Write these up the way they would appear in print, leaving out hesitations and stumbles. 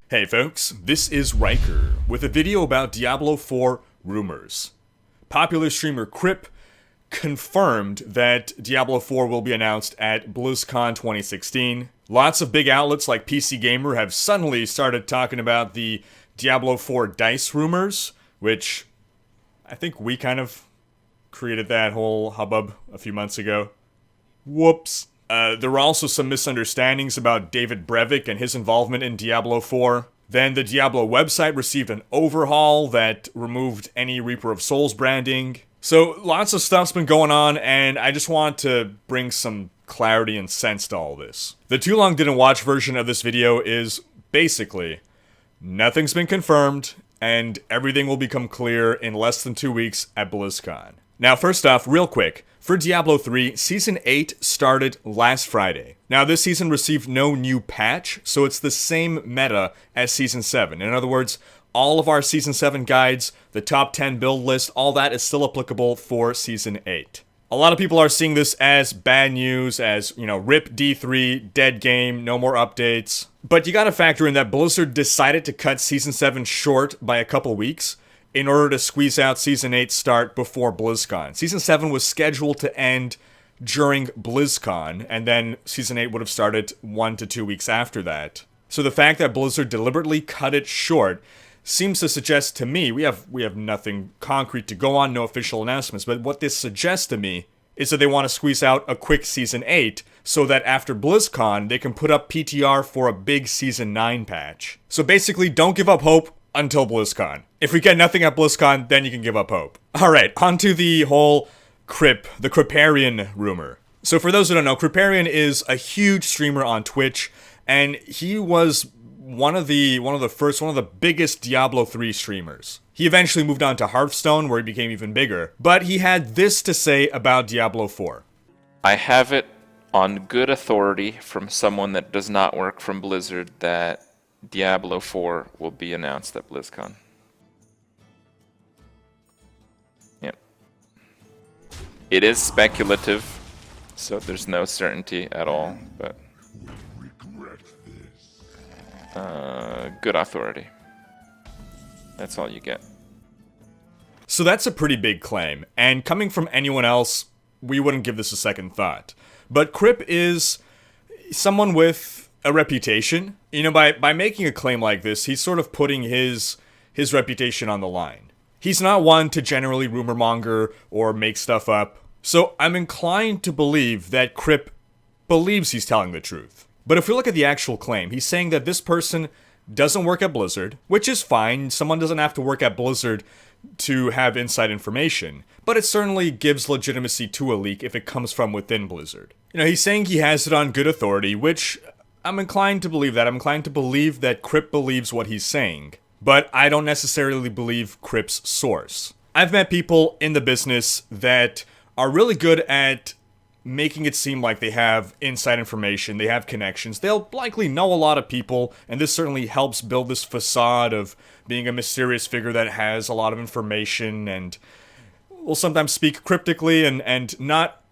Hey folks, this is Rhykker with a video about Diablo 4 rumors. Popular streamer Crip confirmed that Diablo 4 will be announced at BlizzCon 2016. Lots of big outlets like PC Gamer have suddenly started talking about the Diablo 4 DICE rumors, which I think we kind of created that whole hubbub a few months ago. Whoops. There were also some misunderstandings about David Brevik and his involvement in Diablo 4. Then the Diablo website received an overhaul that removed any Reaper of Souls branding. So lots of stuff's been going on, and I just want to bring some clarity and sense to all this. The too long didn't watch version of this video is basically nothing's been confirmed, and everything will become clear in less than 2 weeks at BlizzCon. Now, first off, real quick, for Diablo 3, Season 8 started last Friday. Now, this season received no new patch, so it's the same meta as Season 7. In other words, all of our Season 7 guides, the top 10 build list, all that is still applicable for Season 8. A lot of people are seeing this as bad news, as, RIP D3, dead game, no more updates. But you gotta factor in that Blizzard decided to cut Season 7 short by a couple weeks in order to squeeze out Season 8's start before BlizzCon. Season 7 was scheduled to end during BlizzCon, and then Season 8 would have started 1 to 2 weeks after that. So the fact that Blizzard deliberately cut it short seems to suggest to me, we have nothing concrete to go on, no official announcements, but what this suggests to me is that they want to squeeze out a quick Season 8 so that after BlizzCon, they can put up PTR for a big Season 9 patch. So basically, don't give up hope until BlizzCon. If we get nothing at BlizzCon, then you can give up hope. Alright, on to the whole the Cripparian rumor. So for those who don't know, Cripparian is a huge streamer on Twitch, and he was one of the biggest Diablo 3 streamers. He eventually moved on to Hearthstone, where he became even bigger, but he had this to say about Diablo 4. I have it on good authority from someone that does not work from Blizzard that Diablo 4 will be announced at BlizzCon. Yep. It is speculative, so there's no certainty at all, but good authority. That's all you get. So that's a pretty big claim, and coming from anyone else, we wouldn't give this a second thought. But Crip is someone with a reputation. By making a claim like this, he's sort of putting his reputation on the line. He's not one to generally rumor monger or make stuff up. So I'm inclined to believe that Crip believes he's telling the truth. But if we look at the actual claim, he's saying that this person doesn't work at Blizzard, which is fine. Someone doesn't have to work at Blizzard to have inside information, but it certainly gives legitimacy to a leak if it comes from within Blizzard. He's saying he has it on good authority, which I'm inclined to believe that. I'm inclined to believe that Crip believes what he's saying, but I don't necessarily believe Crip's source. I've met people in the business that are really good at making it seem like they have inside information, they have connections, they'll likely know a lot of people, and this certainly helps build this facade of being a mysterious figure that has a lot of information and will sometimes speak cryptically and not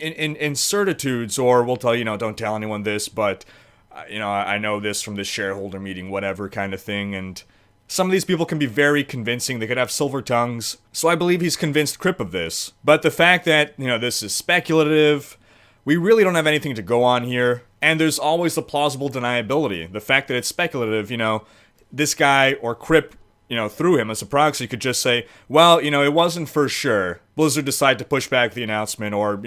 in certitudes, or will tell don't tell anyone this, but I know this from this shareholder meeting, whatever kind of thing. And some of these people can be very convincing. They could have silver tongues. So I believe he's convinced Crip of this. But the fact that, this is speculative, we really don't have anything to go on here. And there's always the plausible deniability. The fact that it's speculative, this guy or Crip, through him as a proxy could just say, well, it wasn't for sure. Blizzard decided to push back the announcement, or,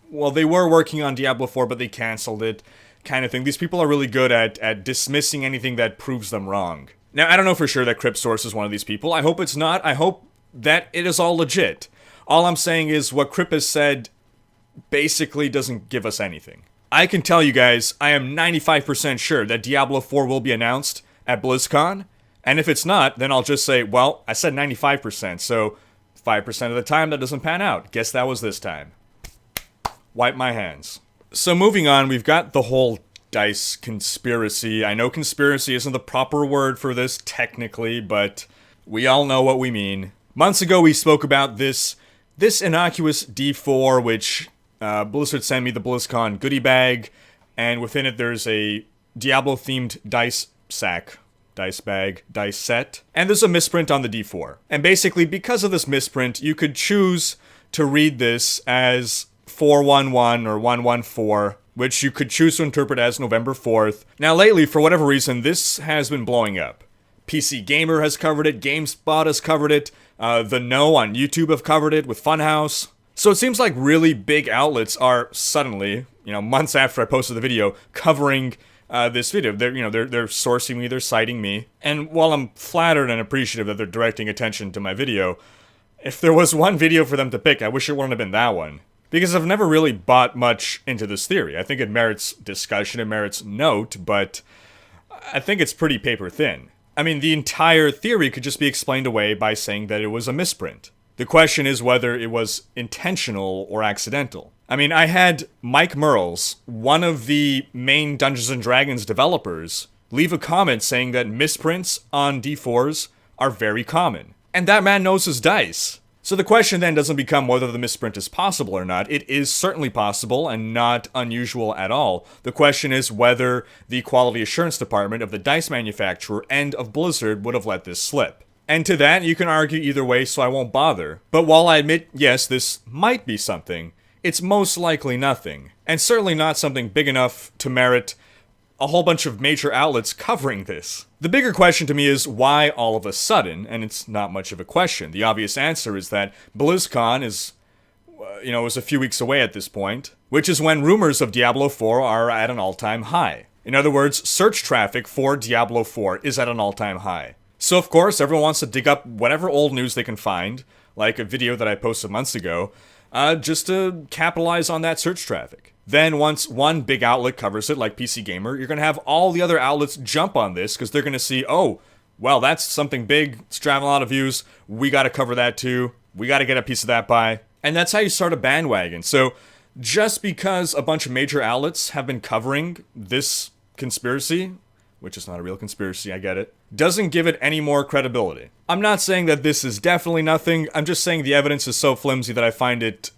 well, they were working on Diablo 4, but they canceled it, kind of thing. These people are really good at dismissing anything that proves them wrong. Now, I don't know for sure that Crip's source is one of these people. I hope it's not. I hope that it is all legit. All I'm saying is what Crip has said basically doesn't give us anything. I can tell you guys, I am 95% sure that Diablo 4 will be announced at BlizzCon, and if it's not, then I'll just say, well, I said 95%, so 5% of the time that doesn't pan out. Guess that was this time. Wipe my hands. So moving on, we've got the whole DICE conspiracy. I know conspiracy isn't the proper word for this technically, but we all know what we mean. Months ago, we spoke about this innocuous D4, which Blizzard sent me the BlizzCon goodie bag, and within it there's a Diablo-themed dice sack dice bag, dice set, and there's a misprint on the D4. And basically, because of this misprint, you could choose to read this as 411 or 114, which you could choose to interpret as November 4th. Now lately, for whatever reason, this has been blowing up. PC Gamer has covered it, GameSpot has covered it, The No on YouTube have covered it with Funhouse. So it seems like really big outlets are suddenly, months after I posted the video, covering this video. They're sourcing me, they're citing me. And while I'm flattered and appreciative that they're directing attention to my video, if there was one video for them to pick, I wish it wouldn't have been that one. Because I've never really bought much into this theory. I think it merits discussion, it merits note, but I think it's pretty paper thin. I mean, the entire theory could just be explained away by saying that it was a misprint. The question is whether it was intentional or accidental. I mean, I had Mike Merles, one of the main Dungeons & Dragons developers, leave a comment saying that misprints on D4s are very common. And that man knows his dice. So the question then doesn't become whether the misprint is possible or not. It is certainly possible and not unusual at all. The question is whether the quality assurance department of the dice manufacturer and of Blizzard would have let this slip. And to that, you can argue either way, so I won't bother. But while I admit, yes, this might be something, it's most likely nothing. And certainly not something big enough to merit a whole bunch of major outlets covering this. The bigger question to me is why all of a sudden, and it's not much of a question. The obvious answer is that BlizzCon is, is a few weeks away at this point, which is when rumors of Diablo 4 are at an all-time high. In other words, search traffic for Diablo 4 is at an all-time high. So of course, everyone wants to dig up whatever old news they can find, like a video that I posted months ago, just to capitalize on that search traffic. Then once one big outlet covers it, like PC Gamer, you're going to have all the other outlets jump on this because they're going to see, oh, well, that's something big, it's driving a lot of views, we got to cover that too, we got to get a piece of that pie. And that's how you start a bandwagon. So just because a bunch of major outlets have been covering this conspiracy, which is not a real conspiracy, I get it, doesn't give it any more credibility. I'm not saying that this is definitely nothing, I'm just saying the evidence is so flimsy that I find it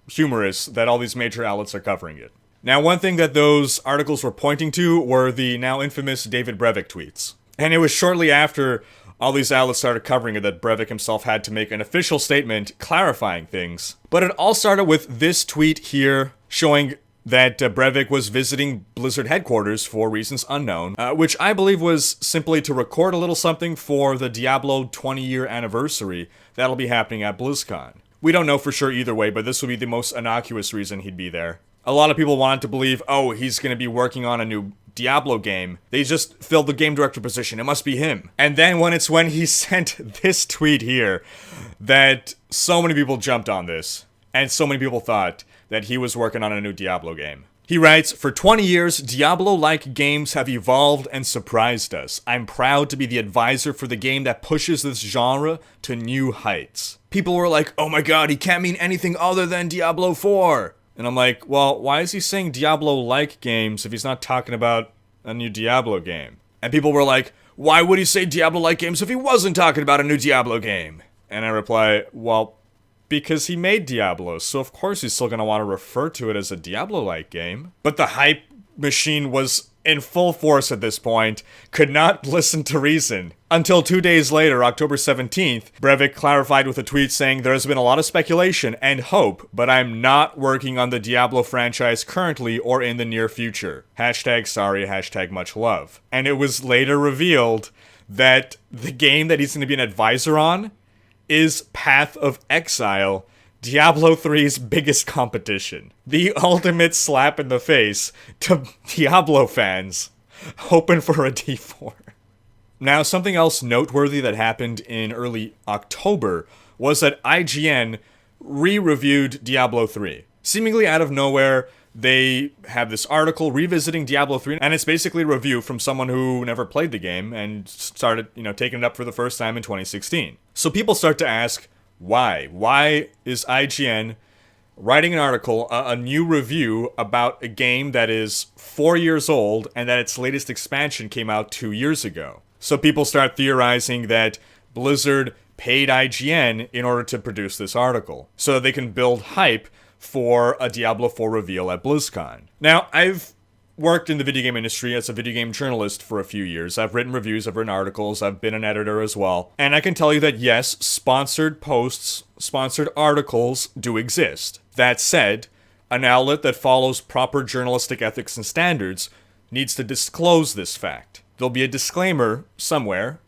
humorous that all these major outlets are covering it. Now, one thing that those articles were pointing to were the now infamous David Brevik tweets. And it was shortly after all these outlets started covering it that Brevik himself had to make an official statement clarifying things. But it all started with this tweet here showing that Brevik was visiting Blizzard headquarters for reasons unknown, which I believe was simply to record a little something for the Diablo 20-year anniversary that'll be happening at BlizzCon. We don't know for sure either way, but this would be the most innocuous reason he'd be there. A lot of people wanted to believe, oh, he's going to be working on a new Diablo game. They just filled the game director position. It must be him. And then when he sent this tweet here, that so many people jumped on this, and so many people thought that he was working on a new Diablo game. He writes, "For 20 years, Diablo-like games have evolved and surprised us. I'm proud to be the advisor for the game that pushes this genre to new heights." People were like, oh my god, he can't mean anything other than Diablo 4. And I'm like, well, why is he saying Diablo-like games if he's not talking about a new Diablo game? And people were like, why would he say Diablo-like games if he wasn't talking about a new Diablo game? And I reply, well, because he made Diablo, so of course he's still going to want to refer to it as a Diablo-like game. But the hype machine was in full force at this point, could not listen to reason. Until 2 days later, October 17th, Brevik clarified with a tweet saying, "There has been a lot of speculation and hope, but I'm not working on the Diablo franchise currently or in the near future. Hashtag sorry, hashtag much love." And it was later revealed that the game that he's going to be an advisor on is Path of Exile, Diablo 3's biggest competition. The ultimate slap in the face to Diablo fans hoping for a D4. Now, something else noteworthy that happened in early October was that IGN re-reviewed Diablo 3. Seemingly out of nowhere, they have this article revisiting Diablo 3, and it's basically a review from someone who never played the game and started, taking it up for the first time in 2016. So people start to ask, why? Why is IGN writing an article, a new review about a game that is 4 years old and that its latest expansion came out 2 years ago? So people start theorizing that Blizzard paid IGN in order to produce this article, so that they can build hype for a Diablo 4 reveal at BlizzCon. Now, I've worked in the video game industry as a video game journalist for a few years. I've written reviews, I've written articles, I've been an editor as well. And I can tell you that yes, sponsored posts, sponsored articles do exist. That said, an outlet that follows proper journalistic ethics and standards needs to disclose this fact. There'll be a disclaimer somewhere.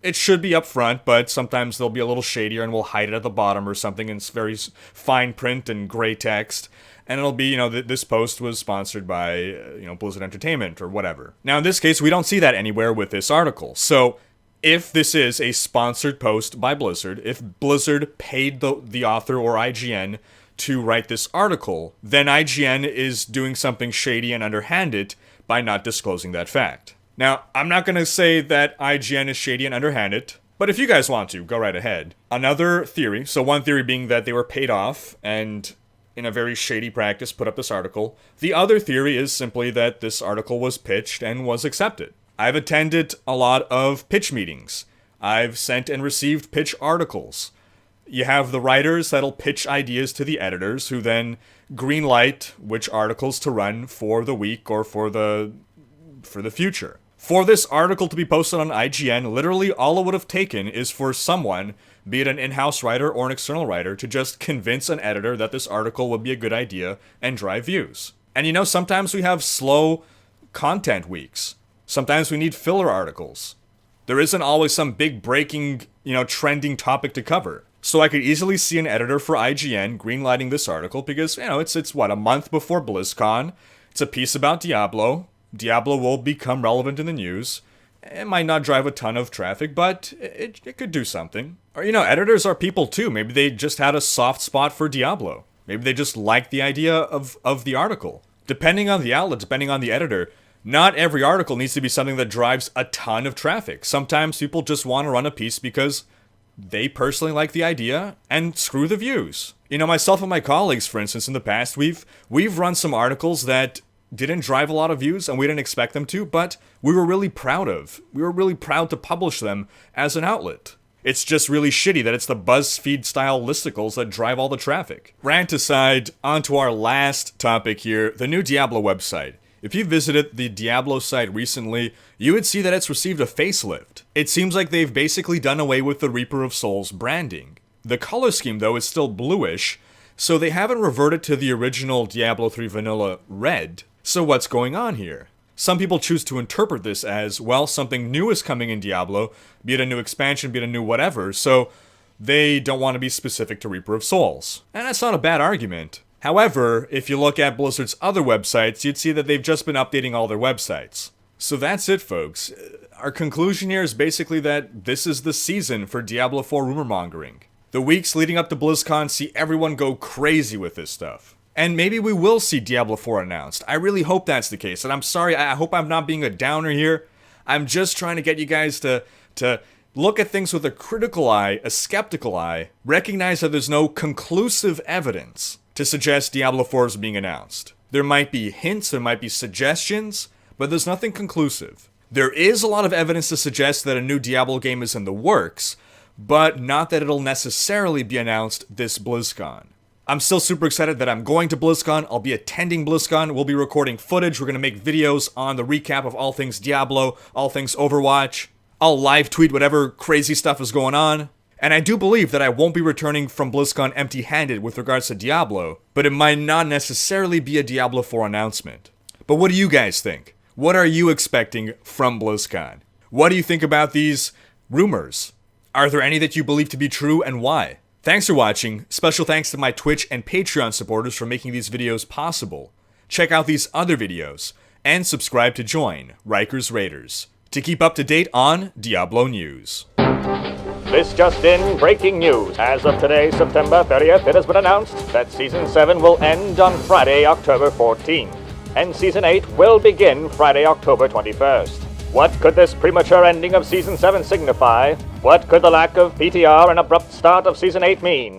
It should be up front, but sometimes they'll be a little shadier and we'll hide it at the bottom or something in very fine print and gray text. And it'll be, this post was sponsored by, Blizzard Entertainment or whatever. Now, in this case, we don't see that anywhere with this article. So, if this is a sponsored post by Blizzard, if Blizzard paid the author or IGN to write this article, then IGN is doing something shady and underhanded by not disclosing that fact. Now, I'm not going to say that IGN is shady and underhanded, but if you guys want to, go right ahead. Another theory, so one theory being that they were paid off and in a very shady practice put up this article. The other theory is simply that this article was pitched and was accepted. I've attended a lot of pitch meetings. I've sent and received pitch articles. You have the writers that'll pitch ideas to the editors who then greenlight which articles to run for the week or for the future. For this article to be posted on IGN, literally all it would have taken is for someone, be it an in-house writer or an external writer, to just convince an editor that this article would be a good idea and drive views. And sometimes we have slow content weeks. Sometimes we need filler articles. There isn't always some big breaking, trending topic to cover. So I could easily see an editor for IGN greenlighting this article because, it's a month before BlizzCon. It's a piece about Diablo. Diablo will become relevant in the news. It might not drive a ton of traffic, but it could do something. Or, editors are people too. Maybe they just had a soft spot for Diablo. Maybe they just like the idea of the article. Depending on the outlet, depending on the editor, not every article needs to be something that drives a ton of traffic. Sometimes people just want to run a piece because they personally like the idea and screw the views. Myself and my colleagues, for instance, in the past, we've run some articles that didn't drive a lot of views and we didn't expect them to, but we were really proud of. We were really proud to publish them as an outlet. It's just really shitty that it's the BuzzFeed style listicles that drive all the traffic. Rant aside, onto our last topic here, the new Diablo website. If you visited the Diablo site recently, you would see that it's received a facelift. It seems like they've basically done away with the Reaper of Souls branding. The color scheme though is still bluish, so they haven't reverted to the original Diablo 3 vanilla red. So what's going on here? Some people choose to interpret this as, well, something new is coming in Diablo, be it a new expansion, be it a new whatever, so they don't want to be specific to Reaper of Souls. And that's not a bad argument. However, if you look at Blizzard's other websites, you'd see that they've just been updating all their websites. So that's it, folks. Our conclusion here is basically that this is the season for Diablo 4 rumor mongering. The weeks leading up to BlizzCon see everyone go crazy with this stuff. And maybe we will see Diablo 4 announced. I really hope that's the case. And I'm sorry, I hope I'm not being a downer here. I'm just trying to get you guys to look at things with a critical eye, a skeptical eye, recognize that there's no conclusive evidence to suggest Diablo 4 is being announced. There might be hints, there might be suggestions, but there's nothing conclusive. There is a lot of evidence to suggest that a new Diablo game is in the works, but not that it'll necessarily be announced this BlizzCon. I'm still super excited that I'm going to BlizzCon. I'll be attending BlizzCon. We'll be recording footage. We're going to make videos on the recap of all things Diablo, all things Overwatch. I'll live tweet whatever crazy stuff is going on. And I do believe that I won't be returning from BlizzCon empty-handed with regards to Diablo, but it might not necessarily be a Diablo 4 announcement. But what do you guys think? What are you expecting from BlizzCon? What do you think about these rumors? Are there any that you believe to be true and why? Thanks for watching. Special thanks to my Twitch and Patreon supporters for making these videos possible. Check out these other videos, and subscribe to join Rhykkers Raiders to keep up to date on Diablo news. This just in, breaking news. As of today, September 30th, it has been announced that Season 7 will end on Friday, October 14th, and Season 8 will begin Friday, October 21st. What could this premature ending of Season 7 signify? What could the lack of PTR and abrupt start of Season 8 mean?